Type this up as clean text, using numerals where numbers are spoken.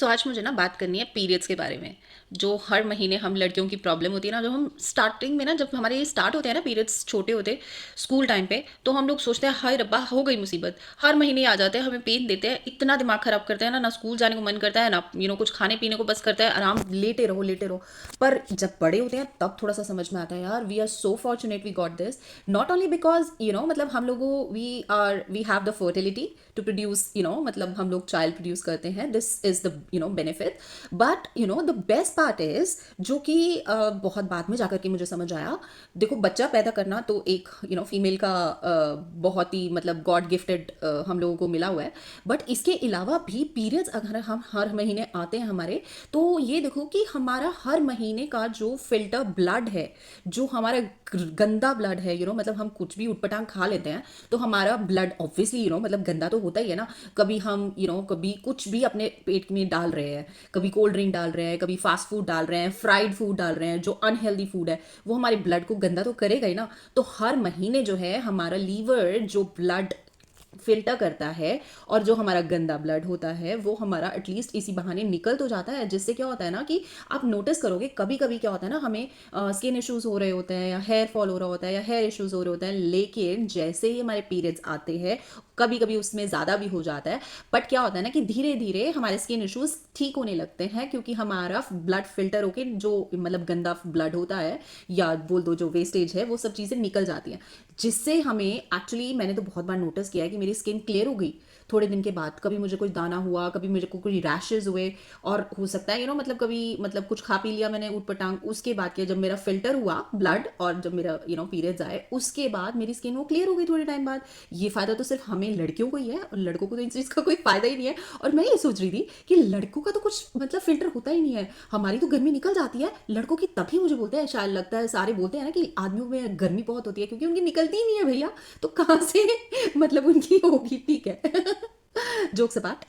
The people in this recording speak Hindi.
आज मुझे ना बात करनी है पीरियड्स के बारे में। जो हर महीने हम लड़कियों की प्रॉब्लम होती है ना, जो हम स्टार्टिंग में ना, जब हमारे ये स्टार्ट होते हैं ना पीरियड्स छोटे होते स्कूल टाइम पे, तो हम लोग सोचते हैं हाय रब्बा हो गई मुसीबत। हर महीने आ जाते हैं, हमें पेन देते हैं, इतना दिमाग खराब करते हैं ना, ना स्कूल जाने को मन करता है, ना कुछ खाने पीने को बस करता है, आराम लेटे रहो लेटे रहो। पर जब बड़े होते हैं तब थोड़ा सा समझ में आता है यार, we are so fortunate we got this. Not only because मतलब हम लोगों we have the fertility to produce, मतलब हम लोग चाइल्ड प्रोड्यूस करते हैं, this is the benefit. But the best part is, जो कि बहुत बाद में जाकर के मुझे समझ आया। देखो, बच्चा पैदा करना तो एक फीमेल का बहुत ही मतलब गॉड गिफ्टेड हम लोगों को मिला हुआ है। बट इसके अलावा भी पीरियड्स अगर हम हर महीने आते हैं हमारे, तो ये देखो कि हमारा हर महीने का जो फिल्टर ब्लड है, जो हमारा गंदा ब्लड है, मतलब हम कुछ भी उटपटांग खा लेते हैं तो हमारा ब्लड ऑब्वियसली मतलब गंदा तो होता ही है ना। कभी हम कभी कुछ भी अपने पेट में डाल रहे हैं, कभी कोल्ड ड्रिंक डाल रहे हैं, कभी फास्ट फूड डाल रहे हैं, फ्राइड फूड डाल रहे हैं, जो अनहेल्दी फूड है वो हमारे ब्लड को गंदा तो करेगा ही ना। तो हर महीने जो है हमारा लीवर जो ब्लड फिल्टर करता है, और जो हमारा गंदा ब्लड होता है वो हमारा एटलीस्ट इसी बहाने निकल तो जाता है। जिससे क्या होता है ना कि आप नोटिस करोगे कभी कभी क्या होता है ना, हमें स्किन इश्यूज हो रहे होते हैं, या हेयर फॉल हो रहा होता है, या हेयर इश्यूज हो रहे होते हैं, लेकिन जैसे ही हमारे पीरियड्स आते हैं, कभी कभी उसमें ज़्यादा भी हो जाता है, बट क्या होता है ना कि धीरे धीरे हमारे स्किन इश्यूज ठीक होने लगते हैं, क्योंकि हमारा ब्लड फिल्टर होके जो मतलब गंदा ब्लड होता है, या बोल दो जो वेस्टेज है, वो सब चीज़ें निकल जाती हैं। जिससे हमें एक्चुअली, मैंने तो बहुत बार नोटिस किया है कि मेरी स्किन क्लियर हो गई थोड़े दिन के बाद। कभी मुझे कुछ दाना हुआ, कभी मुझे को कोई रैशेज हुए, और हो सकता है मतलब कभी मतलब कुछ खा पी लिया मैंने ऊटपटांग, उसके बाद क्या, जब मेरा फिल्टर हुआ ब्लड और जब मेरा पीरियड्स आए, उसके बाद मेरी स्किन वो क्लियर हो गई थोड़े टाइम बाद। ये फायदा तो सिर्फ हमें लड़कियों को ही है, और लड़कों को तो इन चीज़ का कोई फायदा ही नहीं है। और मैं ये सोच रही थी कि लड़कों का तो कुछ मतलब फिल्टर होता ही नहीं है, हमारी तो गर्मी निकल जाती है, लड़कों की तभी मुझे बोलते हैं, शायद लगता है सारे बोलते हैं ना कि आदमियों में गर्मी बहुत होती है, क्योंकि उनकी निकलती ही नहीं है भैया। तो कहाँ से मतलब उनकी होगी, ठीक है। Jokes apart.